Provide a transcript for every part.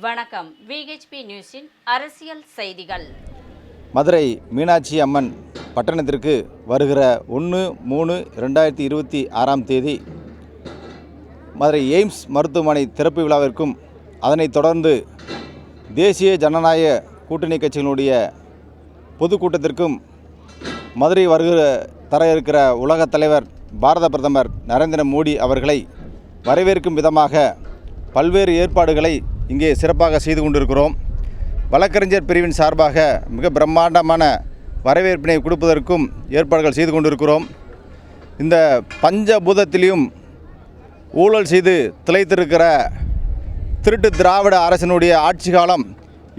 வணக்கம். விஹெச்பி நியூஸின் அரசியல் செய்திகள். மதுரை மீனாட்சி அம்மன் பட்டணத்திற்கு வருகிற 1/3/2026 மதுரை எய்ம்ஸ் மருத்துவமனை திறப்பு விழாவிற்கும் அதனைத் தொடர்ந்து தேசிய ஜனநாயக கூட்டணி கட்சிகளுடைய பொதுக்கூட்டத்திற்கும் மதுரை தர இருக்கிற உலகத் தலைவர் பாரத பிரதமர் நரேந்திர மோடி அவர்களை வரவேற்கும் விதமாக பல்வேறு ஏற்பாடுகளை இங்கே சிறப்பாக செய்து கொண்டிருக்கிறோம். வழக்கறிஞர் பிரிவின் சார்பாக மிக பிரம்மாண்டமான வரவேற்பினை கொடுப்பதற்கும் ஏற்பாடுகள் செய்து கொண்டிருக்கிறோம். இந்த பஞ்சபூதத்திலையும் ஊழல் செய்து திளைத்திருக்கிற திருட்டு திராவிட அரசினுடைய ஆட்சி காலம்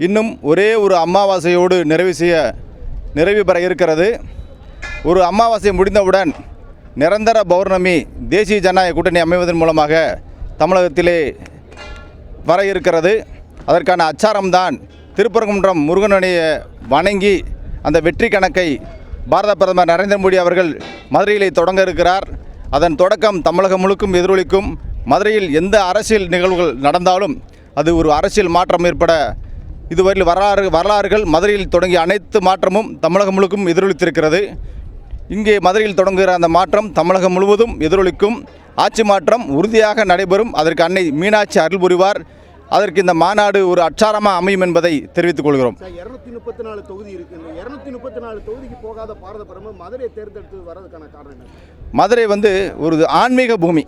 இன்னும் ஒரே ஒரு அமாவாசையோடு நிறைவு பெற இருக்கிறது. ஒரு அமாவாசை முடிந்தவுடன் நிரந்தர பௌர்ணமி தேசிய ஜனநாயக கூட்டணி அமைவதன் மூலமாக தமிழகத்திலே வர இருக்கிறது. அதற்கான அச்சாரம்தான் திருப்பரங்குன்றம் முருகனையை வணங்கி அந்த வெற்றி கணக்கை பாரத பிரதமர் நரேந்திர மோடி அவர்கள் மதுரையிலே தொடங்க இருக்கிறார். அதன் தொடக்கம் தமிழகம் முழுக்கும் எதிரொலிக்கும். மதுரையில் எந்த அரசியல் நிகழ்வுகள் நடந்தாலும் அது ஒரு அரசியல் மாற்றம் ஏற்பட இதுவரையில் வரலாறுகள் மதுரையில் தொடங்கிய அனைத்து மாற்றமும் தமிழகம் முழுக்கும் எதிரொலித்திருக்கிறது. இங்கே மதுரையில் தொடங்குகிற அந்த மாற்றம் தமிழகம் முழுவதும் எதிரொலிக்கும். ஆட்சி மாற்றம் உறுதியாக நடைபெறும். அதற்கு அன்னை மீனாட்சி அருள் புரிவார். அதற்கு இந்த மாநாடு ஒரு அச்சாரமாக அமையும் என்பதை தெரிவித்துக் கொள்கிறோம். 234 தொகுதி இருக்கு. 234 தொகுதிக்கு போகாத பாரத பிரதமர் மதுரையை தேர்ந்தெடுத்து வர்றதுக்கான காரணம் என்ன? மதுரை ஒரு ஆன்மீக பூமி.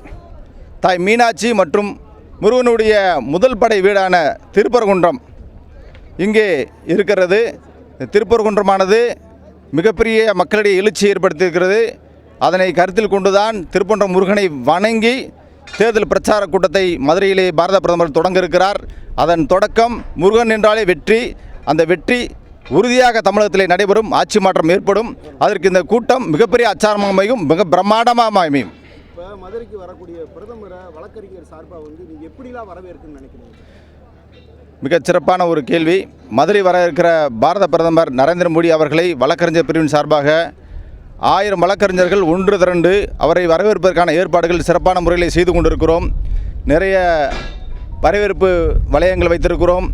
தாய் மீனாட்சி மற்றும் முருகனுடைய முதல் படை வீடான திருப்பரங்குன்றம் இங்கே இருக்கிறது. திருப்பரங்குன்றமானது மிகப்பெரிய மக்களிடையே எழுச்சி ஏற்படுத்தியிருக்கிறது. அதனை கருத்தில் கொண்டுதான் திருப்பரங்குன்றம் முருகனை வணங்கி தேர்தல் பிரச்சார கூட்டத்தை மதுரையிலே பாரத பிரதமர் தொடங்க இருக்கிறார். அதன் தொடக்கம் முருகன் என்றாலே வெற்றி. அந்த வெற்றி உறுதியாக தமிழகத்திலே நடைபெறும். ஆட்சி மாற்றம் ஏற்படும். அதற்கு இந்த கூட்டம் மிகப்பெரிய அச்சாரமாக அமையும், மிக பிரம்மாண்டமாக அமையும். இப்போ மதுரைக்கு வரக்கூடிய பிரதமரை வழக்கறிஞர் சார்பாக நீங்கள் எப்படிலாம் வரவேற்குன்னு நினைக்கிறீங்க? மிகச்சிறப்பான ஒரு கேள்வி. மதுரை வர இருக்கிற பாரத பிரதமர் நரேந்திர மோடி அவர்களை வழக்கறிஞர் பிரிவின் சார்பாக 1000 வழக்கறிஞர்கள் ஒன்று திரண்டு அவரை வரவேற்பதற்கான ஏற்பாடுகள் சிறப்பான முறையில் செய்து கொண்டிருக்கிறோம். நிறைய வரவேற்பு வளையங்கள் வைத்திருக்கிறோம்.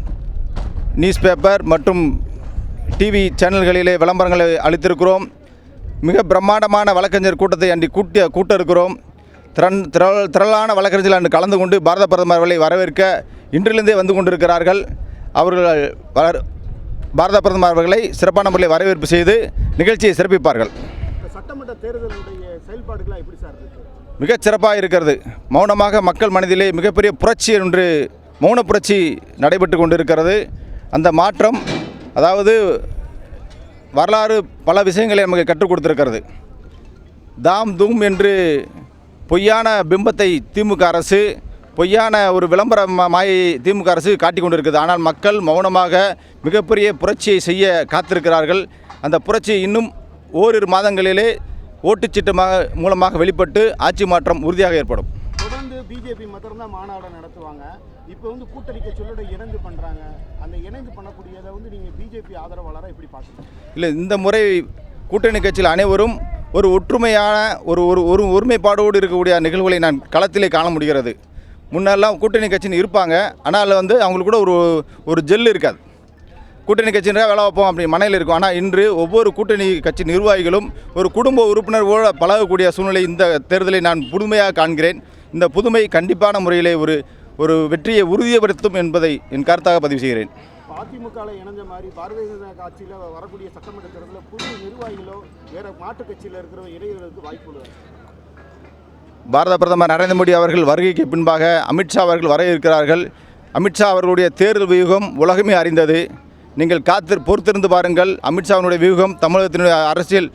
நியூஸ் பேப்பர் மற்றும் டிவி சேனல்களிலே விளம்பரங்களை அளித்திருக்கிறோம். மிக பிரம்மாண்டமான வழக்கறிஞர் கூட்டத்தை அன்றி கூட்ட இருக்கிறோம். திரளான வழக்கறிஞர்கள் அன்று கலந்து கொண்டு பாரத பிரதமர் அவர்களை வரவேற்க இன்றிலிருந்தே வந்து கொண்டிருக்கிறார்கள். அவர்கள் பாரத பிரதமர் அவர்களை சிறப்பான முறையில் வரவேற்பு செய்து நிகழ்ச்சியை சிறப்பிப்பார்கள். சட்டமன்ற தேர்தலுடைய செயல்பாடுகளாக எப்படி சார் இருக்கு? மிகச் சிறப்பாக இருக்கிறது. மௌனமாக மக்கள் மனதிலே மிகப்பெரிய புரட்சி என்று மௌன புரட்சி நடைபெற்று கொண்டிருக்கிறது. அந்த மாற்றம் வரலாறு பல விஷயங்களை நமக்கு கற்றுக் கொடுத்திருக்கிறது. தாம் தூம் என்று பொய்யான பிம்பத்தை திமுக அரசு, பொய்யான ஒரு விளம்பர மாயை திமுக அரசு காட்டிக் கொண்டிருக்கிறது. ஆனால் மக்கள் மௌனமாக மிகப்பெரிய புரட்சியை செய்ய காத்திருக்கிறார்கள். அந்த புரட்சி இன்னும் ஓரிரு மாதங்களிலே ஓட்டுச்சீட்டு மூலமாக வெளிப்பட்டு ஆட்சி மாற்றம் உறுதியாக ஏற்படும். தொடர்ந்து பிஜேபி மட்டும்தான் மாநாடு நடத்துவாங்க. இப்போ கூட்டணி கட்சிகளோட இணைந்து பண்ணுறாங்க. அந்த இணைந்து பண்ணக்கூடியதை நீங்கள் பிஜேபி ஆதரவாளராக எப்படி பார்க்குறீங்க? இல்லை, இந்த முறை கூட்டணி கட்சியில் அனைவரும் ஒரு ஒற்றுமையான ஒரு ஒருமைப்பாடோடு இருக்கக்கூடிய நிகழ்வுகளை நான் களத்திலே காண முடிகிறது. முன்னெல்லாம் கூட்டணி கட்சின்னு இருப்பாங்க, ஆனால் அவங்களுக்கு கூட ஒரு ஜெல் இருக்காது. கூட்டணி கட்சியினராக வேலை வைப்போம் அப்படி மனையில் இருக்கும். ஆனால் இன்று ஒவ்வொரு கூட்டணி கட்சி நிர்வாகிகளும் ஒரு குடும்ப உறுப்பினர்களோடு பழகக்கூடிய சூழ்நிலை இந்த தேர்தலை நான் புதுமையாக காண்கிறேன். இந்த புதுமை கண்டிப்பான முறையிலே ஒரு வெற்றியை உறுதிப்படுத்தும் என்பதை என் கருத்தாக பதிவு செய்கிறேன். அதிமுகவில் இணைஞ்ச மாதிரி பாரதிய ஜனதா கட்சியில் வரக்கூடிய சட்டமன்ற தேர்தலில் புதிய நிர்வாகிகளோ வேறு மாற்றுக் கட்சியில் இருக்கிற இடைவெளிக்கு வாய்ப்பு உள்ளது. பாரத பிரதமர் நரேந்திர மோடி அவர்கள் வருகைக்கு பின்பாக அமித்ஷா அவர்கள் வர இருக்கிறார்கள். அமித்ஷா அவர்களுடைய தேர்தல் வியூகம் உலகமே அறிந்தது. நீங்கள் பொறுத்திருந்து பாருங்கள். அமித்ஷாவினுடைய வியூகம் தமிழகத்தினுடைய அரசியல்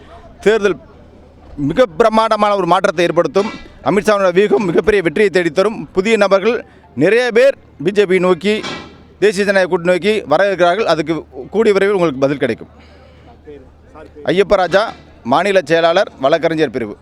தேர்தல் மிக பிரமாண்டமான ஒரு மாற்றத்தை ஏற்படுத்தும். அமித்ஷாவினுடைய வியூகம் மிகப்பெரிய வெற்றியை தேடித்தரும். புதிய நபர்கள் நிறைய பேர் பிஜேபி நோக்கி, தேசிய ஜனநாயக கூட்டணி நோக்கி வர இருக்கிறார்கள். அதுக்கு கூடிய விரைவில் உங்களுக்கு பதில் கிடைக்கும். ஐயப்பராஜா, மாநில செயலாளர், வழக்கறிஞர் பிரிவு.